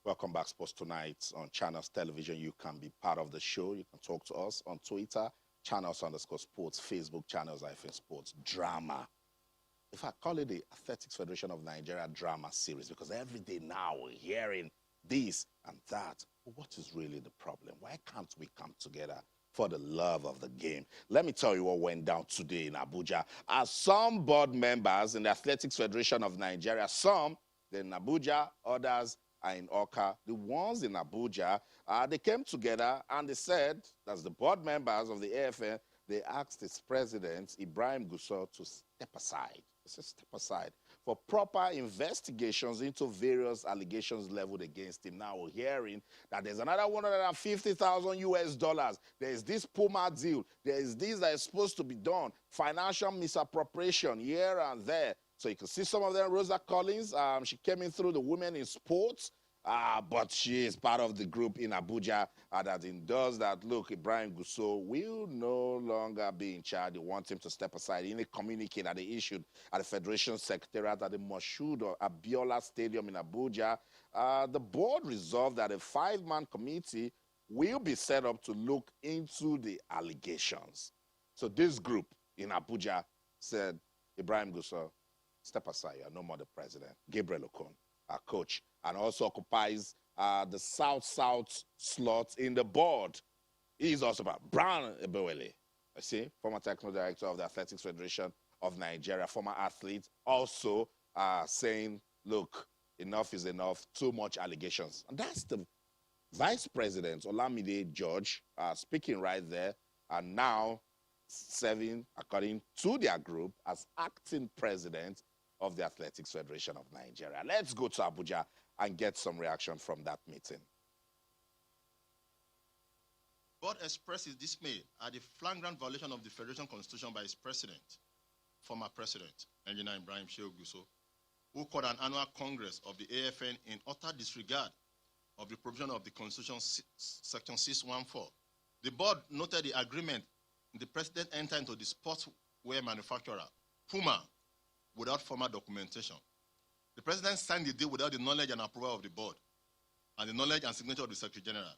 Welcome back, Sports Tonight on Channels Television. You can be part of the show. You can talk to us on Twitter, Channels_Sports, Facebook, Channels AFN Sports. Drama. If I call it the Athletics Federation of Nigeria drama series, because every day now we're hearing this and that. But what is really the problem? Why can't we come together for the love of the game? Let me tell you what went down today in Abuja. As some board members in the Athletics Federation of Nigeria, some they're in Abuja, others are in Oka. The ones in Abuja, they came together and they said, as the board members of the AFN, they asked its president, Ibrahim Gusau, to step aside. They said, step aside for proper investigations into various allegations leveled against him. Now we're hearing that there's another 150,000 US dollars. There's this Puma deal. There's this that is supposed to be done. Financial misappropriation here and there. So you can see some of them. Rosa Collins, she came in through the Women in Sports, but she is part of the group in Abuja that endorsed that, look, Ibrahim Gusau will no longer be in charge. They want him to step aside. In a communique that they issued at the Federation Secretariat at the Moshood or Abiola Stadium in Abuja, the board resolved that a 5-man committee will be set up to look into the allegations. So this group in Abuja said, Ibrahim Gusau, step aside, you are no more the president. Gabriel Okon, our coach, and also occupies the South-South slot in the board. He is also about Brown Ebewele, I see, former technical director of the Athletics Federation of Nigeria, former athlete, also saying, look, enough is enough, too much allegations. And that's the vice president, Olamide George, speaking right there, and now serving, according to their group, as acting president of the Athletics Federation of Nigeria. Let's go to Abuja and get some reaction from that meeting. Board expresses dismay at the flagrant violation of the Federation Constitution by its president, former president, Engineer Ibrahim Gusau, who called an annual Congress of the AFN in utter disregard of the provision of the Constitution Section 614. The board noted the agreement the president entered into the sportswear manufacturer, Puma, without formal documentation. The president signed the deal without the knowledge and approval of the board and the knowledge and signature of the Secretary General.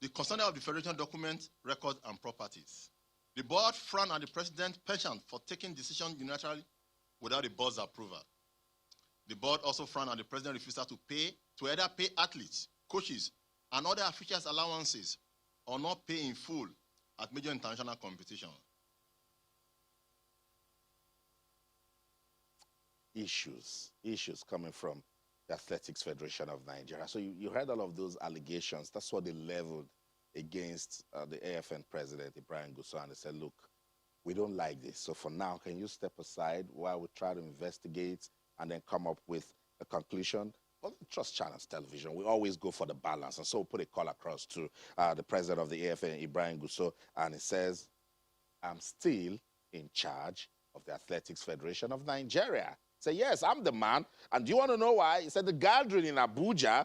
The concern of the Federation document, records, and properties. The board frowned at the president's penchant for taking decisions unilaterally without the board's approval. The board also frowned at the president's refusal to either pay athletes, coaches, and other officials' allowances or not pay in full at major international competition. Issues coming from the Athletics Federation of Nigeria. So you heard all of those allegations. That's what they leveled against the AFN president, Ibrahim Gusau, and they said, look, we don't like this. So for now, can you step aside while we try to investigate and then come up with a conclusion? Well, trust Channels Television. We always go for the balance. And so we'll put a call across to the president of the AFN, Ibrahim Gusau, and he says, I'm still in charge of the Athletics Federation of Nigeria. Say, yes, I'm the man. And do you want to know why? He said the gathering in Abuja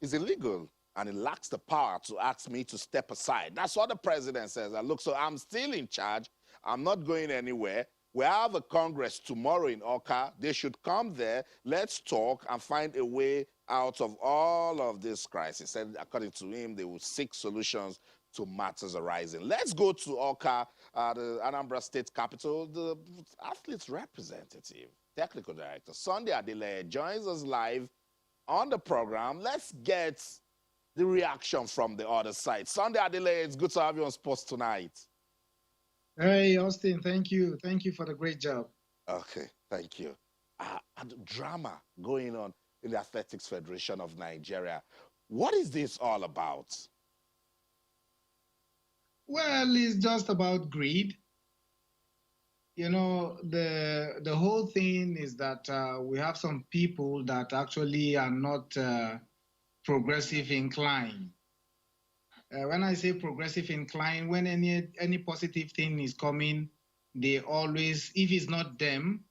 is illegal and it lacks the power to ask me to step aside. That's what the president says. And look, so I'm still in charge. I'm not going anywhere. We have a Congress tomorrow in Oka. They should come there. Let's talk and find a way out of all of this crisis. And according to him, they will seek solutions to matters arising. Let's go to Oka, the Anambra State capital. The athletes representative, technical director, Sunday Adelaide, joins us live on the program. Let's get the reaction from the other side. Sunday Adelaide, it's good to have you on Sports Tonight. Hey, Austin, thank you. Thank you for the great job. Okay, thank you. And drama going on in the Athletics Federation of Nigeria. What is this all about? Well, it's just about greed. You know, the whole thing is that we have some people that actually are not progressive inclined. When I say progressive inclined, when any positive thing is coming, they always, if it's not them,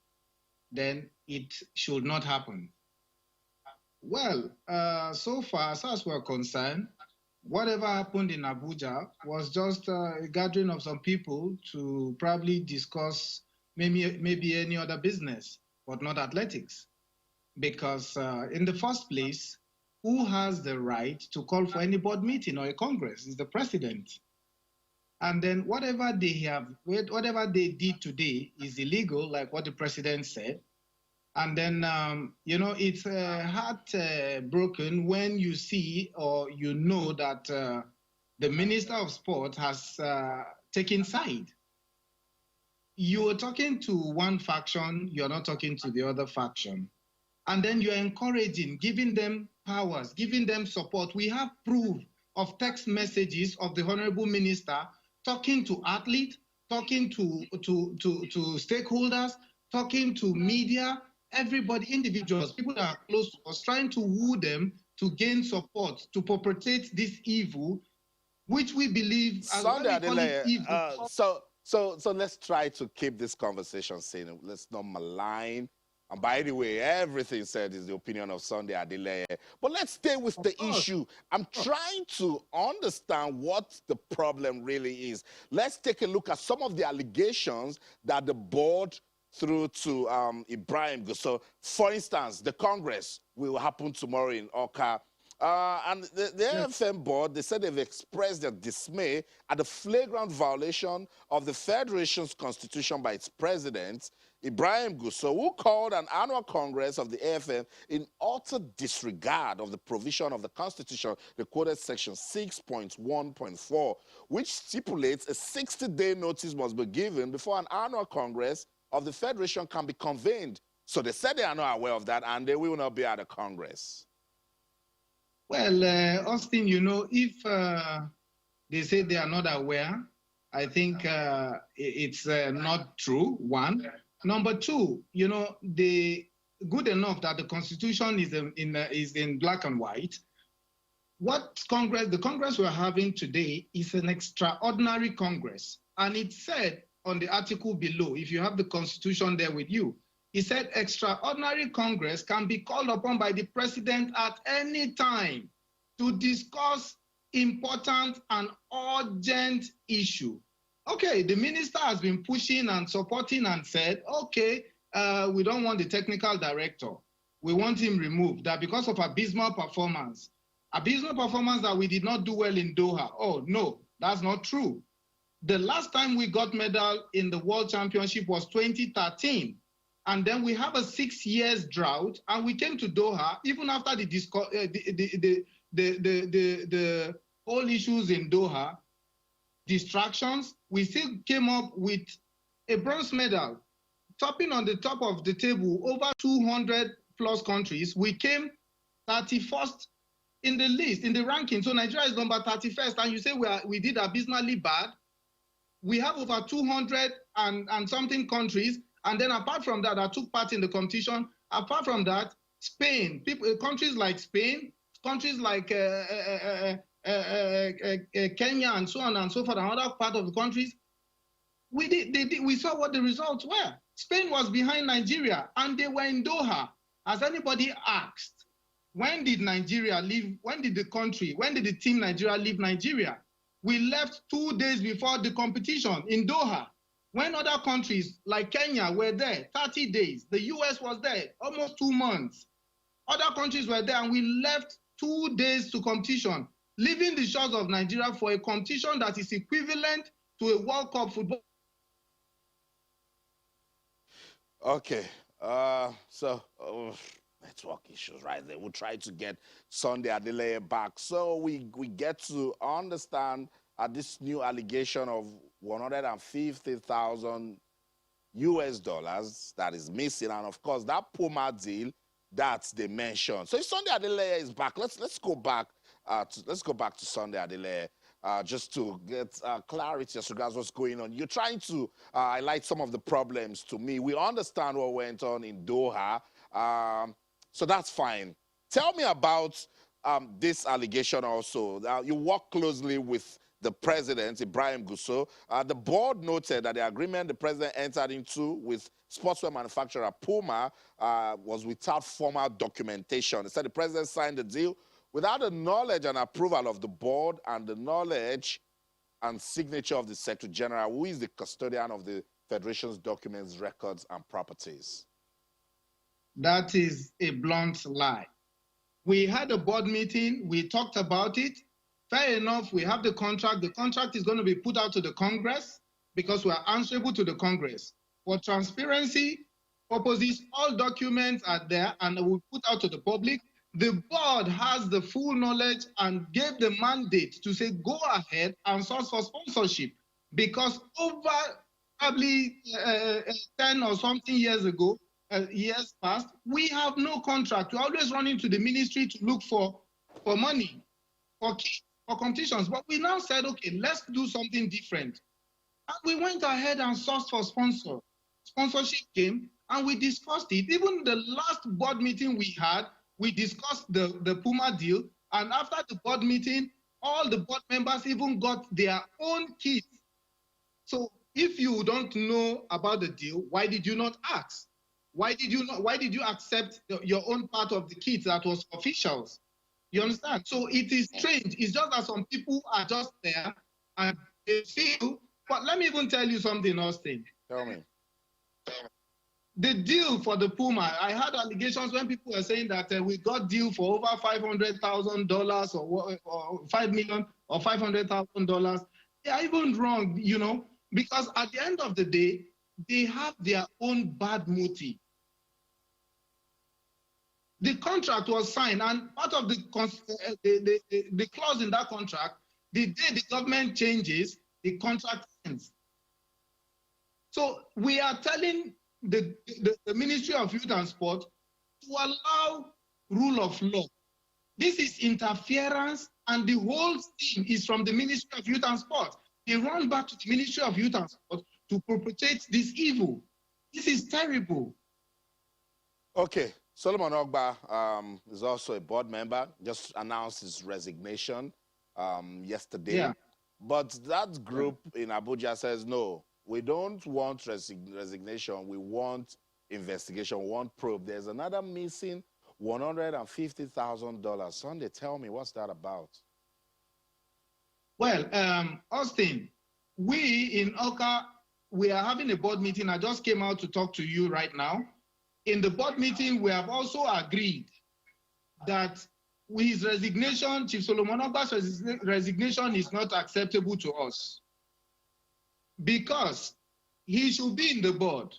then it should not happen. Well, so far as we're concerned, whatever happened in Abuja was just a gathering of some people to probably discuss maybe any other business, but not athletics. Because in the first place, who has the right to call for any board meeting or a congress? It's the president. And then whatever they did today is illegal, like what the president said. And then, it's heartbroken when you see or you know that the Minister of Sport has taken side. You're talking to one faction, you're not talking to the other faction. And then you're encouraging, giving them powers, giving them support. We have proof of text messages of the Honorable Minister talking to athletes, talking to stakeholders, talking to media, everybody, individuals, people that are close to us, trying to woo them to gain support, to perpetrate this evil, which we believe, Sunday Adeleye, so let's try to keep this conversation sane. Let's not malign. And by the way, everything said is the opinion of Sunday Adeleye. But let's stay with the issue. I'm trying to understand what the problem really is. Let's take a look at some of the allegations that the board through to Ibrahim Gusau. For instance, the Congress will happen tomorrow in Oka. And the AFN board, they said they've expressed their dismay at the flagrant violation of the Federation's constitution by its president, Ibrahim Gusau, who called an annual Congress of the AFN in utter disregard of the provision of the Constitution, the quoted section 6.1.4, which stipulates a 60-day notice must be given before an annual Congress of the Federation can be convened. So they said they are not aware of that and they will not be at the Congress. Well, Austin, if they say they are not aware, I think it's not true, one. Number two, the good enough that the Constitution is in black and white. The Congress we're having today is an extraordinary Congress. And it said on the article below, if you have the Constitution there with you, it said extraordinary Congress can be called upon by the president at any time to discuss important and urgent issue. Okay, the minister has been pushing and supporting and said, okay, we don't want the technical director. We want him removed. That because of abysmal performance that we did not do well in Doha. Oh, no, that's not true. The last time we got medal in the World Championship was 2013. And then we have a 6 years drought, and we came to Doha even after the whole issues in Doha, distractions. We still came up with a bronze medal, topping on the top of the table over 200 plus countries. We came 31st in the list, in the ranking. So Nigeria is number 31st, and you say we did abysmally bad. We have over 200 and something countries. And then apart from that, I took part in the competition. Apart from that, Spain, countries like Spain, countries like Kenya and so on and so forth, and other part of the countries, we saw what the results were. Spain was behind Nigeria, and they were in Doha. Has anybody asked, when did Nigeria leave? When did the team Nigeria leave Nigeria? We left 2 days before the competition in Doha. When other countries like Kenya were there, 30 days, the US was there, almost 2 months. Other countries were there, and we left 2 days to competition, leaving the shores of Nigeria for a competition that is equivalent to a World Cup football. Okay, network issues right there. We'll try to get Sunday Adeleye back. So we get to understand this new allegation of 150,000 US dollars that is missing, and of course that Puma deal that they mentioned. So if Sunday Adeleye is back, let's go back to Sunday Adeleye just to get clarity as regards what's going on. You're trying to highlight some of the problems to me. We understand what went on in Doha, so that's fine. Tell me about this allegation also. You work closely with the president, Ibrahim Gusau. The board noted that the agreement the president entered into with sportswear manufacturer Puma was without formal documentation. They said the president signed the deal without the knowledge and approval of the board and the knowledge and signature of the Secretary General, who is the custodian of the Federation's documents, records, and properties. That is a blunt lie. We had a board meeting. We talked about it. Fair enough. We have the contract. The contract is going to be put out to the Congress because we are answerable to the Congress. For transparency purposes, all documents are there and we put out to the public. The board has the full knowledge and gave the mandate to say, go ahead and source for sponsorship, because over probably 10 or something years ago, years past, we have no contract. We're always running to the ministry to look for money, for competitions. But we now said, okay, let's do something different. And we went ahead and sourced for sponsor. Sponsorship came and we discussed it. Even the last board meeting we had, we discussed the Puma deal. And after the board meeting, all the board members even got their own kits. So if you don't know about the deal, why did you not ask? Why did you accept your own part of the kit that was officials? You understand? So it is strange. It's just that some people are just there and they feel. But let me even tell you something, Austin. Tell me. The deal for the Puma, I had allegations when people were saying that we got deal for over $500,000 or $5 million or $500,000. They are even wrong, you know, because at the end of the day, they have their own bad motive. The contract was signed, and part of the clause in that contract, the day the government changes, the contract ends. So we are telling the Ministry of Youth and Sport to allow rule of law. This is interference, and the whole thing is from the Ministry of Youth and Sport. They run back to the Ministry of Youth and Sport to perpetrate this evil. This is terrible. Okay, Solomon Ogba is also a board member, just announced his resignation yesterday. Yeah. But that group in Abuja says, no, we don't want resignation, we want investigation, we want probe. There's another missing $150,000. Sunday, tell me, what's that about? Well, Austin, we in Oka, we are having a board meeting. I just came out to talk to you right now. In the board meeting, we have also agreed that with his resignation, Chief Solomon Ogba's resignation is not acceptable to us, because he should be in the board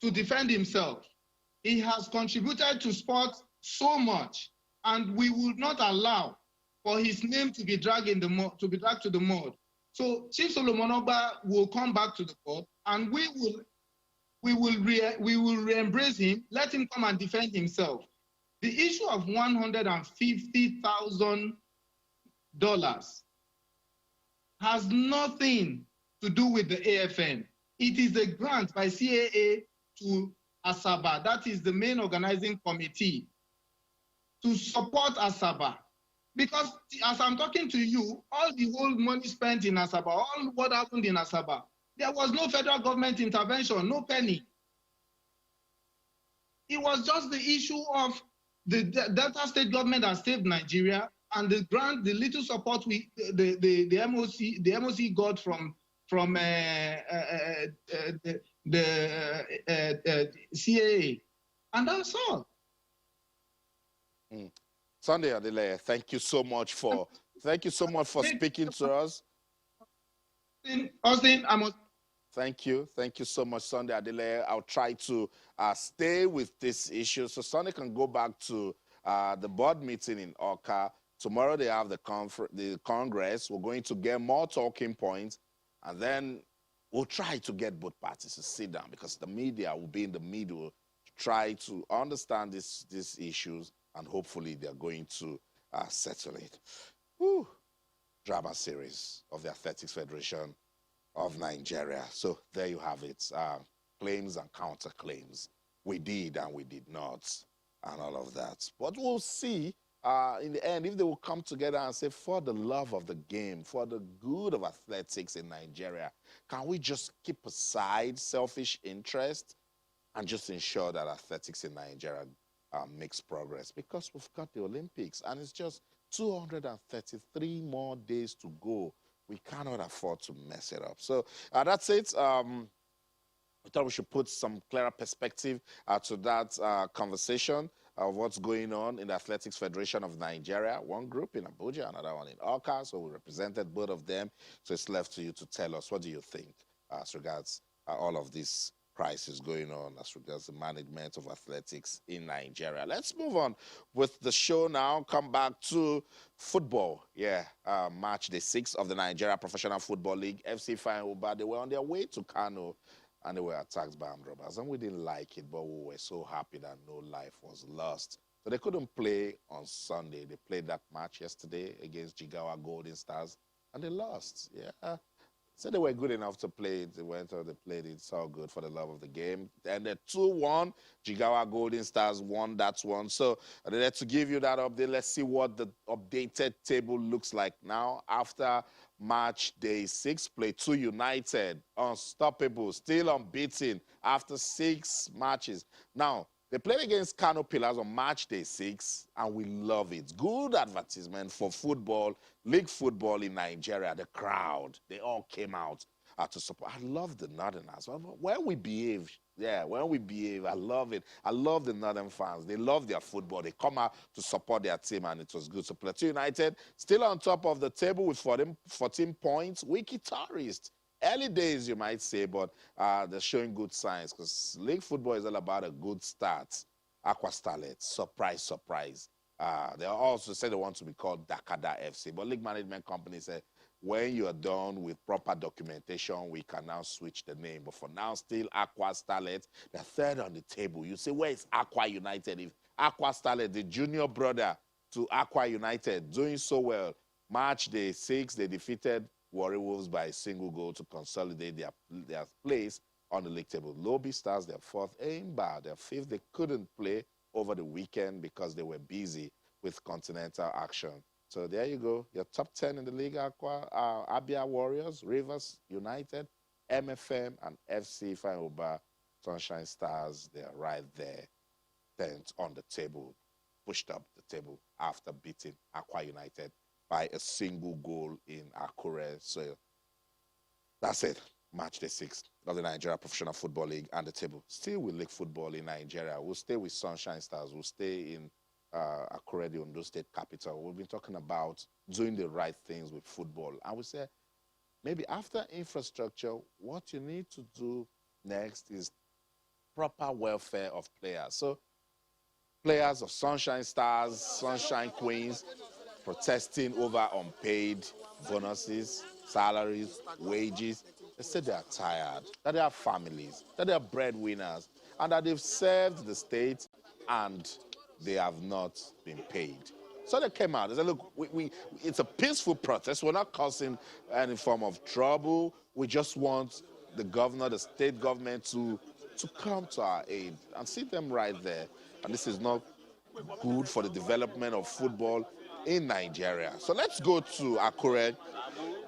to defend himself. He has contributed to sport so much, and we will not allow for his name to be dragged to the mud. So Chief Solomon Ogba will come back to the board, and we will re-embrace him, let him come and defend himself. The issue of $150,000 has nothing to do with the AFN. It is a grant by CAA to Asaba, that is the main organizing committee, to support Asaba. Because as I'm talking to you, all the whole money spent in Asaba, all what happened in Asaba, there was no federal government intervention, no penny. It was just the issue of the Delta State government that saved Nigeria, and the grant, the little support the MOC got from the CAA, and that's all. Sunday Adele, thank you so much for speaking to us. Austin, Thank you so much, Sunday Adele. I'll try to stay with this issue so Sunday can go back to the board meeting in Oka. Tomorrow they have the Congress. We're going to get more talking points, and then we'll try to get both parties to sit down, because the media will be in the middle to try to understand these issues, and hopefully they're going to settle it. Whew. Drama series of the Athletics Federation of Nigeria. So there you have it. Claims and counterclaims. We did and we did not, and all of that. But we'll see in the end if they will come together and say, for the love of the game, for the good of athletics in Nigeria, can we just keep aside selfish interest and just ensure that athletics in Nigeria makes progress? Because we've got the Olympics, and it's just 233 more days to go. We cannot afford to mess it up. So that's it. I thought we should put some clearer perspective to that conversation. of what's going on in the Athletics Federation of Nigeria. One group in Abuja, another one in Awka. So we represented both of them. So it's left to you to tell us, what do you think as regards all of this crisis going on as regards the management of athletics in Nigeria. Let's move on with the show now. Come back to football. Yeah, match day 6 of the Nigeria Professional Football League. FC Fine, they were on their way to Kano and they were attacked by armed robbers. And we didn't like it, but we were so happy that no life was lost. So they couldn't play on Sunday. They played that match yesterday against Jigawa Golden Stars and they lost. Yeah. So they were good enough to play it. They went out, they played it. It's all good for the love of the game. And the 2-1, Jigawa Golden Stars won that one. So to give you that update, let's see what the updated table looks like now. After match day 6, Plateau United, unstoppable, still unbeaten after 6 matches. Now, they played against Kano Pillars on match day 6, and we love it. Good advertisement for football, league football in Nigeria. The crowd, they all came out to support. I love the Northerners. When we behave, I love it. I love the Northern fans. They love their football. They come out to support their team, and it was good. So Plateau United still on top of the table with 14 points. Wiki Tourist. Early days, you might say, but they're showing good signs because league football is all about a good start. Aqua Starlet, surprise, surprise. They also said they want to be called Dakada FC, but league management company said, when you are done with proper documentation, we can now switch the name. But for now, still Aqua Starlet, the third on the table. You say, where is Aqua United? If Aqua Starlet, the junior brother to Aqua United, doing so well. Match day 6, they defeated Warri Wolves by a single goal to consolidate their place on the league table. Lobby Stars, their 4th. Aimba, their 5th. They couldn't play over the weekend because they were busy with continental action. So there you go. Your top 10 in the league, Abia Warriors, Rivers United, MFM, and FC Fine Sunshine Stars. They're right there, 10th on the table, pushed up the table after beating Aqua United by a single goal in Akure. So that's it. Match day 6 of the Nigeria Professional Football League and the table. Still with league football in Nigeria. We'll stay with Sunshine Stars. We'll stay in Akure, the Ondo State capital. We've been talking about doing the right things with football. And we say, maybe after infrastructure, what you need to do next is proper welfare of players. So players of Sunshine Stars, Sunshine Queens, protesting over unpaid bonuses, salaries, wages. They said they are tired, that they have families, that they are breadwinners, and that they've served the state and they have not been paid. So they came out. They said, look, it's a peaceful protest. We're not causing any form of trouble. We just want the governor, the state government to come to our aid and see them right there. And this is not good for the development of football in Nigeria. So let's go to Akure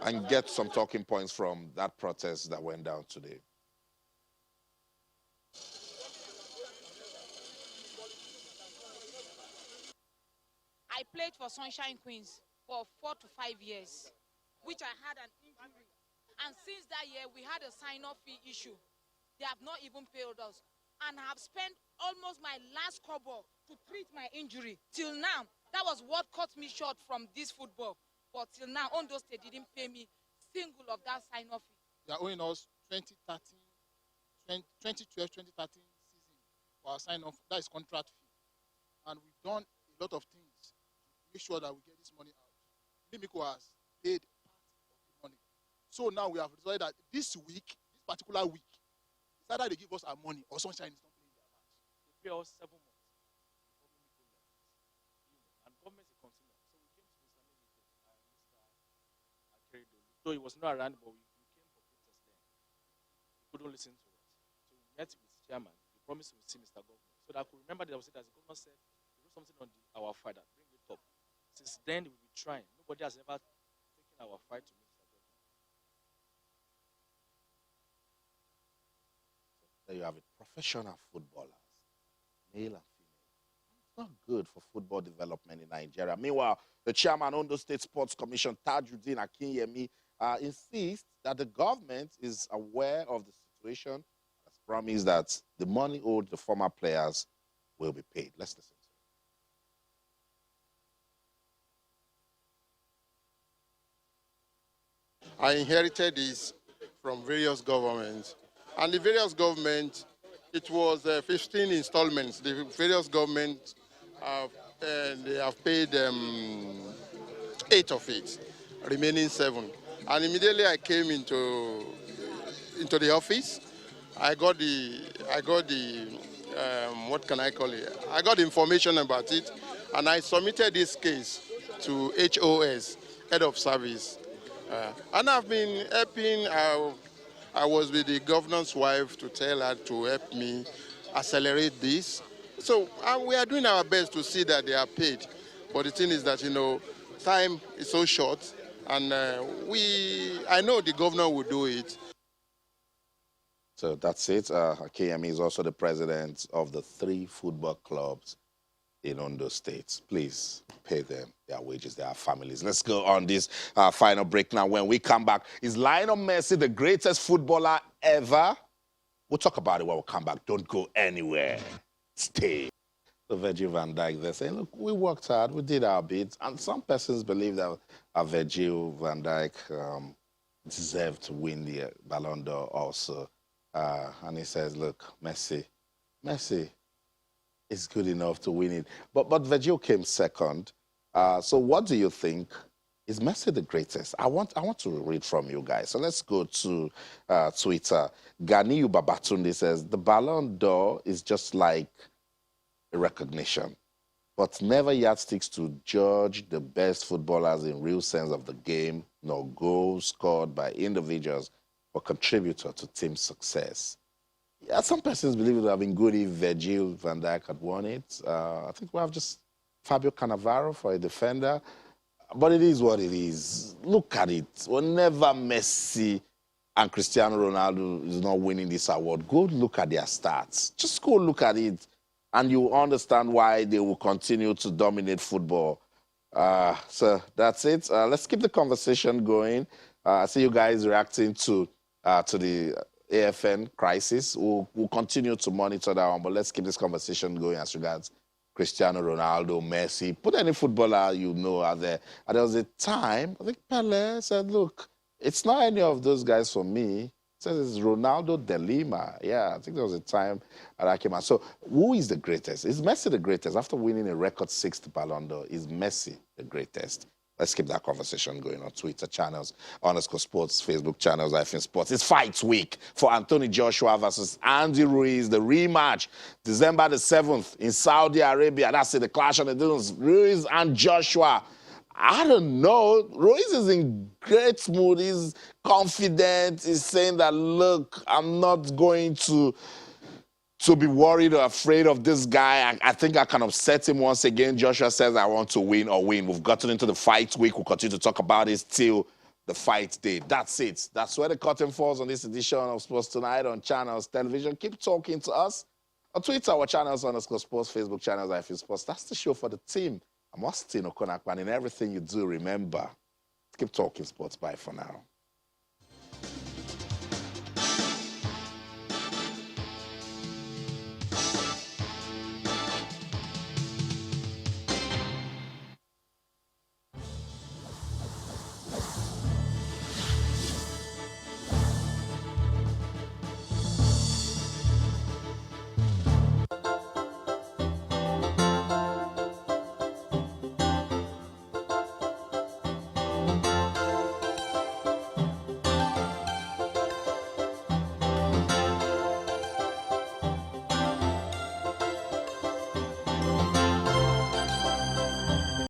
and get some talking points from that protest that went down today. I played for Sunshine Queens for 4 to 5 years, which I had an injury. And since that year, we had a sign-off fee issue. They have not even paid us. And I have spent almost my last kobo to treat my injury. Till now, that was what cut me short from this football. But till now, Ondo State didn't pay me single of that sign-off fee. They are owing us 2012, 2013 season for our sign-off. That is contract fee. And we've done a lot of things to make sure that we get this money out. Mimiko has paid part of the money. So now we have decided that this particular week, it's either they give us our money or Sunshine is not playing their match. They pay us 7 months before Mimiko left. And government is a consumer. So we came to Mr. Mimiko and Mr. Akeredolu. Though he was not around, but we came for protest then. He couldn't listen to us. So we met with chairman. He promised to see Mr. Governor. So that I could remember that the governor said, he wrote something on our file that bring it up. Since then, we've been trying. Nobody has ever taken our fight to Mr. Governor. There you have it, professional footballers, male and female. It's not good for football development in Nigeria. Meanwhile, the chairman of Ondo State Sports Commission, Tajuddin Akinyemi, insists that the government is aware of the situation, has promised that the money owed the former players will be paid. Let's listen. I inherited this from various governments. And the various governments, it was 15 installments. The various governments, they have paid 8 of it, remaining 7. And immediately I came into the office. I got the what can I call it? I got information about it, and I submitted this case to HOS, Head of Service. And I've been helping. I was with the governor's wife to tell her to help me accelerate this. So we are doing our best to see that they are paid. But the thing is that, time is so short, and I know the governor will do it. So that's it. KME is also the president of the 3 football clubs in Ondo State. Please pay them their wages, their families. Let's go on this final break now. When we come back, is Lionel Messi the greatest footballer ever? We'll talk about it when we come back. Don't go anywhere. Stay. So Virgil van Dijk, they're saying, look, we worked hard, we did our bit. And some persons believe that Virgil van Dijk deserved to win the Ballon d'Or also. And he says, look, Messi is good enough to win it. But Virgil came second. So what do you think? Is Messi the greatest? I want to read from you guys. So let's go to Twitter. Ganiyu Babatunde says, the Ballon d'Or is just like a recognition, but never yardsticks to judge the best footballers in real sense of the game, nor goals scored by individuals or contributor to team success. Yeah, some persons believe it would have been good if Virgil van Dijk had won it. I think we have just Fabio Cannavaro for a defender. But it is what it is. Look at it. Whenever Messi and Cristiano Ronaldo is not winning this award, go look at their stats. Just go look at it, and you understand why they will continue to dominate football. So that's it. Let's keep the conversation going. I see you guys reacting to the AFN crisis. We'll continue to monitor that one, but let's keep this conversation going as regards Cristiano Ronaldo, Messi, put any footballer you know out there. And there was a time, I think Pele said, look, it's not any of those guys for me. It says it's Ronaldo de Lima. Yeah, I think there was a time that came out. So who is the greatest? Is Messi the greatest? After winning a record 6th Ballon d'Or, is Messi the greatest? Let's keep that conversation going on Twitter channels, _sports, Facebook channels, AFN Sports. It's fight week for Anthony Joshua versus Andy Ruiz, the rematch, December the 7th in Saudi Arabia. That's it, the clash of the dunes. Ruiz and Joshua. I don't know. Ruiz is in great mood. He's confident. He's saying that, look, I'm not going to be worried or afraid of this guy. I think I can upset him once again. Joshua says, I want to win or win. We've gotten into the fight week. We'll continue to talk about this till the fight day. That's it. That's where the curtain falls on this edition of Sports Tonight on Channels Television. Keep talking to us on Twitter, our channels _sports, Facebook channels, AFN Sports. That's the show for the team. I'm Austin Okonakwan. In everything you do, remember, keep talking sports. Bye for now.